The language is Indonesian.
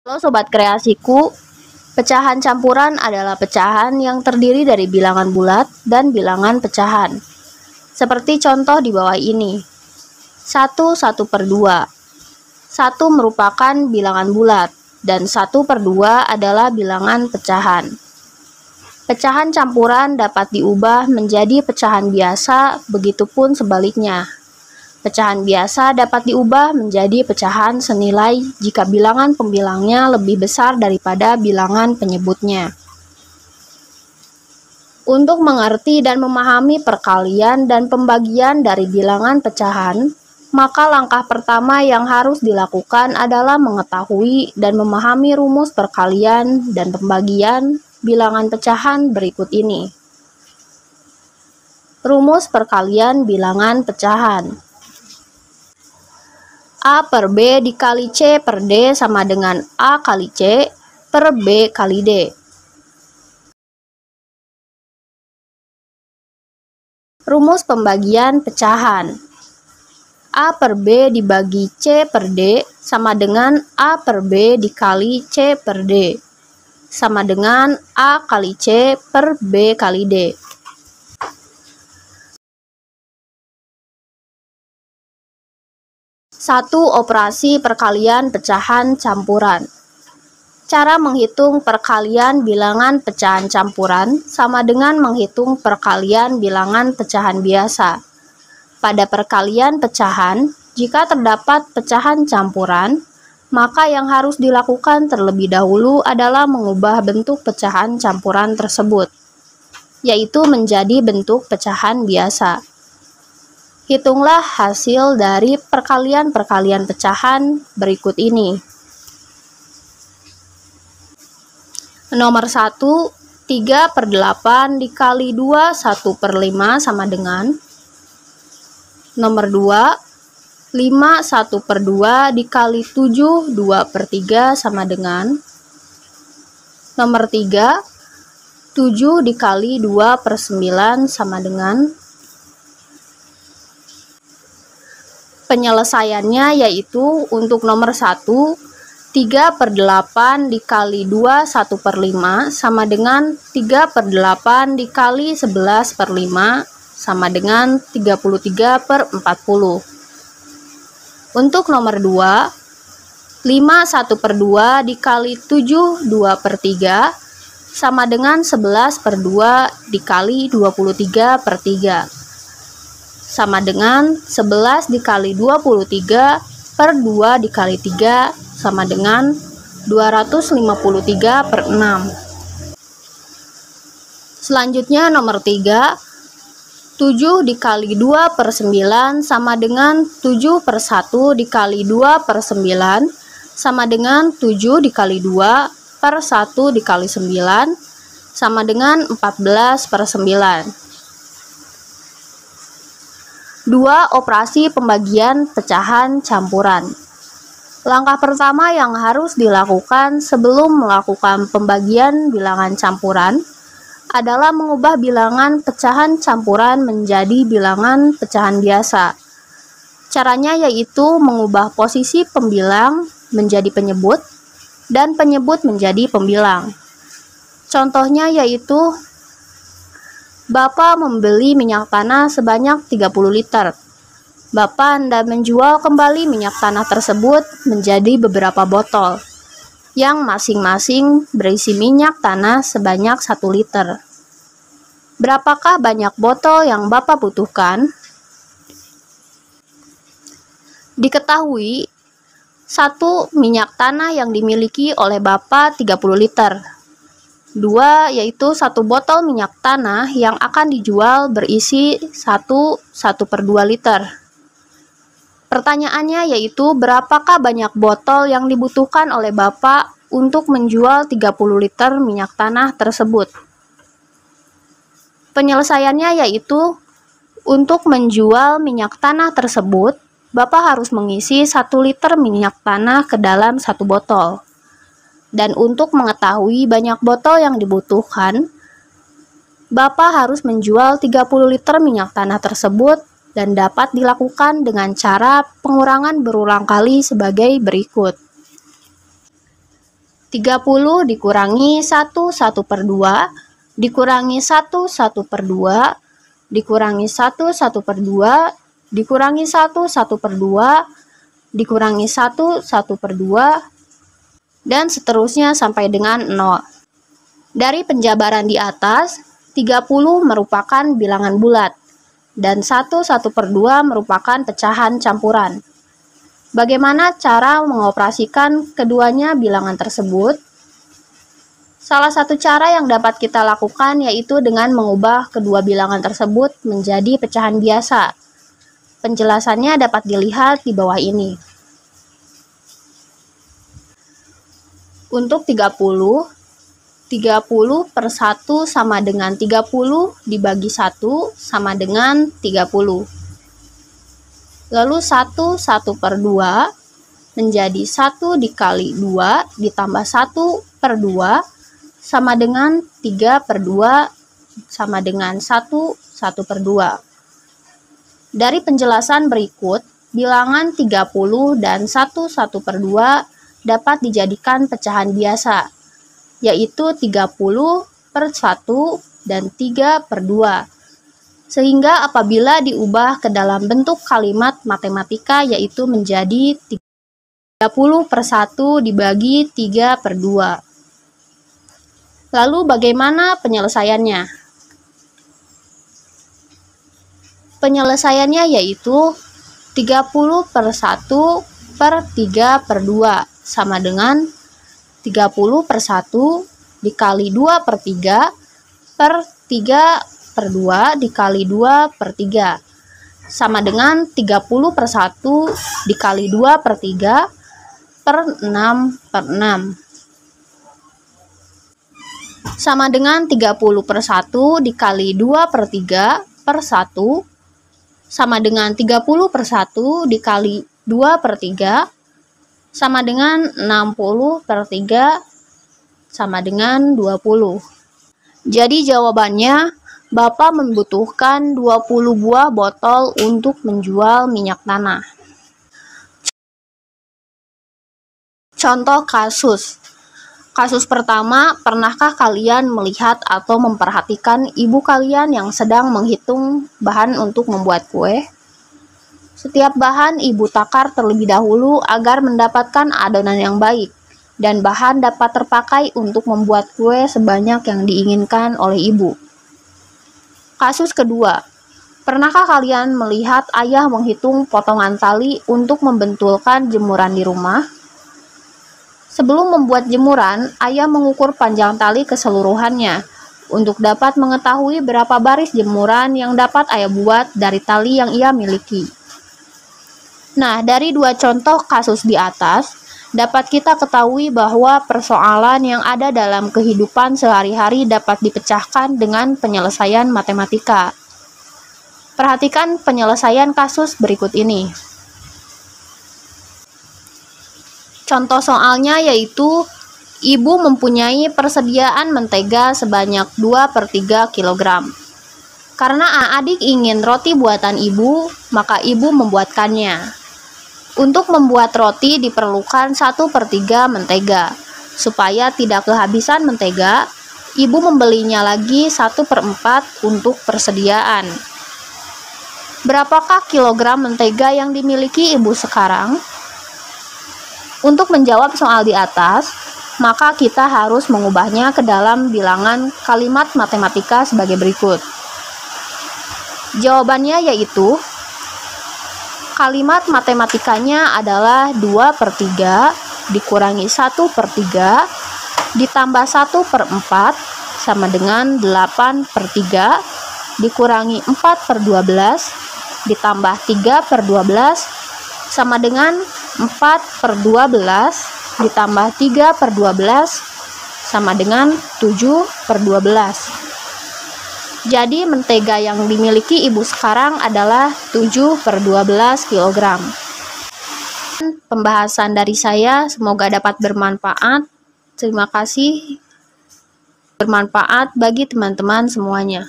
Halo Sobat Kreasiku, pecahan campuran adalah pecahan yang terdiri dari bilangan bulat dan bilangan pecahan. Seperti contoh di bawah ini. 1 1/2. 1 merupakan bilangan bulat dan 1/2 adalah bilangan pecahan. Pecahan campuran dapat diubah menjadi pecahan biasa, begitupun sebaliknya. Pecahan biasa dapat diubah menjadi pecahan senilai jika bilangan pembilangnya lebih besar daripada bilangan penyebutnya. Untuk mengerti dan memahami perkalian dan pembagian dari bilangan pecahan, maka langkah pertama yang harus dilakukan adalah mengetahui dan memahami rumus perkalian dan pembagian bilangan pecahan berikut ini. Rumus perkalian bilangan pecahan. A per B dikali C per D sama dengan A kali C per B kali D. Rumus pembagian pecahan. A per B dibagi C per D sama dengan A per B dikali C per D sama dengan A kali C per B kali D. Satu operasi perkalian pecahan campuran. Cara menghitung perkalian bilangan pecahan campuran sama dengan menghitung perkalian bilangan pecahan biasa. Pada perkalian pecahan, jika terdapat pecahan campuran, maka yang harus dilakukan terlebih dahulu adalah mengubah bentuk pecahan campuran tersebut, yaitu menjadi bentuk pecahan biasa. Hitunglah hasil dari perkalian-perkalian pecahan berikut ini. Nomor 1, 3/8 dikali 2, 1/5 sama dengan. Nomor 2, 5 1/2 dikali 7, 2/3 sama dengan. Nomor 3, 7 dikali 2/9 sama dengan. Penyelesaiannya yaitu untuk nomor 1, 3/8 dikali 2, 1/5 sama dengan 3/8 dikali 11/5 sama dengan 33/40. Untuk nomor 2, 5 1/2 dikali 7, 2/3 sama dengan 11/2 dikali 23/3. Sama dengan 11 dikali 23/2 dikali 3 sama dengan 253/6. Selanjutnya nomor 3, 7 dikali 2/9 sama dengan 7/1 dikali 2/9 sama dengan 7 dikali 2/1 dikali 9 sama dengan 14/9. 2. Operasi pembagian pecahan campuran. Langkah pertama yang harus dilakukan sebelum melakukan pembagian bilangan campuran adalah mengubah bilangan pecahan campuran menjadi bilangan pecahan biasa. Caranya yaitu mengubah posisi pembilang menjadi penyebut dan penyebut menjadi pembilang. Contohnya yaitu Bapak membeli minyak tanah sebanyak 30 liter. Bapak hendak menjual kembali minyak tanah tersebut menjadi beberapa botol, yang masing-masing berisi minyak tanah sebanyak 1 liter. Berapakah banyak botol yang Bapak butuhkan? Diketahui, 1. Minyak tanah yang dimiliki oleh Bapak 30 liter. 2. Yaitu 1 botol minyak tanah yang akan dijual berisi 1/2 liter. Pertanyaannya yaitu berapakah banyak botol yang dibutuhkan oleh Bapak untuk menjual 30 liter minyak tanah tersebut? Penyelesaiannya yaitu untuk menjual minyak tanah tersebut, Bapak harus mengisi 1 liter minyak tanah ke dalam 1 botol. Dan untuk mengetahui banyak botol yang dibutuhkan, Bapak harus menjual 30 liter minyak tanah tersebut dan dapat dilakukan dengan cara pengurangan berulang kali sebagai berikut. 30 dikurangi 1/2 dikurangi 1/2 dikurangi 1/2 dikurangi 1/2 dikurangi 1/2 dan seterusnya sampai dengan 0. Dari penjabaran di atas, 30 merupakan bilangan bulat dan 1/2 merupakan pecahan campuran. Bagaimana cara mengoperasikan keduanya bilangan tersebut? Salah satu cara yang dapat kita lakukan yaitu dengan mengubah kedua bilangan tersebut menjadi pecahan biasa. Penjelasannya dapat dilihat di bawah ini. Untuk 30 per 1 sama dengan 30 dibagi 1 sama dengan 30. Lalu 1/2 menjadi 1 dikali 2 ditambah 1/2 sama dengan 3/2 sama dengan 1/2. Dari penjelasan berikut, bilangan 30 dan 1/2 dapat dijadikan pecahan biasa, yaitu 30 per 1 dan 3/2. Sehingga apabila diubah ke dalam bentuk kalimat matematika yaitu menjadi 30 per 1 dibagi 3/2. Lalu bagaimana penyelesaiannya? Penyelesaiannya yaitu 30 per 1 per 3/2 sama dengan 30 per 1 dikali 2/3 per 3/2 dikali 2/3 sama dengan 30 per 1 dikali 2/3 per 6/6 sama dengan 30 per 1 dikali 2/3 per 1 sama dengan 30 per 1 dikali 2/3 sama dengan 60/3 sama dengan 20. Jadi jawabannya, Bapak membutuhkan 20 buah botol untuk menjual minyak tanah. Contoh kasus. Kasus pertama, pernahkah kalian melihat atau memperhatikan ibu kalian yang sedang menghitung bahan untuk membuat kue? Setiap bahan ibu takar terlebih dahulu agar mendapatkan adonan yang baik, dan bahan dapat terpakai untuk membuat kue sebanyak yang diinginkan oleh ibu. Kasus kedua, pernahkah kalian melihat ayah menghitung potongan tali untuk membentulkan jemuran di rumah? Sebelum membuat jemuran, ayah mengukur panjang tali keseluruhannya untuk dapat mengetahui berapa baris jemuran yang dapat ayah buat dari tali yang ia miliki. Nah, dari dua contoh kasus di atas, dapat kita ketahui bahwa persoalan yang ada dalam kehidupan sehari-hari dapat dipecahkan dengan penyelesaian matematika. Perhatikan penyelesaian kasus berikut ini. Contoh soalnya yaitu, ibu mempunyai persediaan mentega sebanyak 2/3 kg. Karena adik ingin roti buatan ibu, maka ibu membuatkannya. Untuk membuat roti diperlukan 1/3 mentega. Supaya tidak kehabisan mentega, ibu membelinya lagi 1/4 untuk persediaan. Berapakah kilogram mentega yang dimiliki ibu sekarang? Untuk menjawab soal di atas, maka kita harus mengubahnya ke dalam bilangan kalimat matematika sebagai berikut. Jawabannya yaitu, kalimat matematikanya adalah 2/3 dikurangi 1/3 ditambah 1/4 sama dengan 8/3 dikurangi 4/12 ditambah 3/12 sama dengan 4/12 ditambah 3/12 sama dengan 7/12. Jadi mentega yang dimiliki ibu sekarang adalah 7/12 kg. Pembahasan dari saya semoga dapat bermanfaat. Terima kasih. Bermanfaat bagi teman-teman semuanya.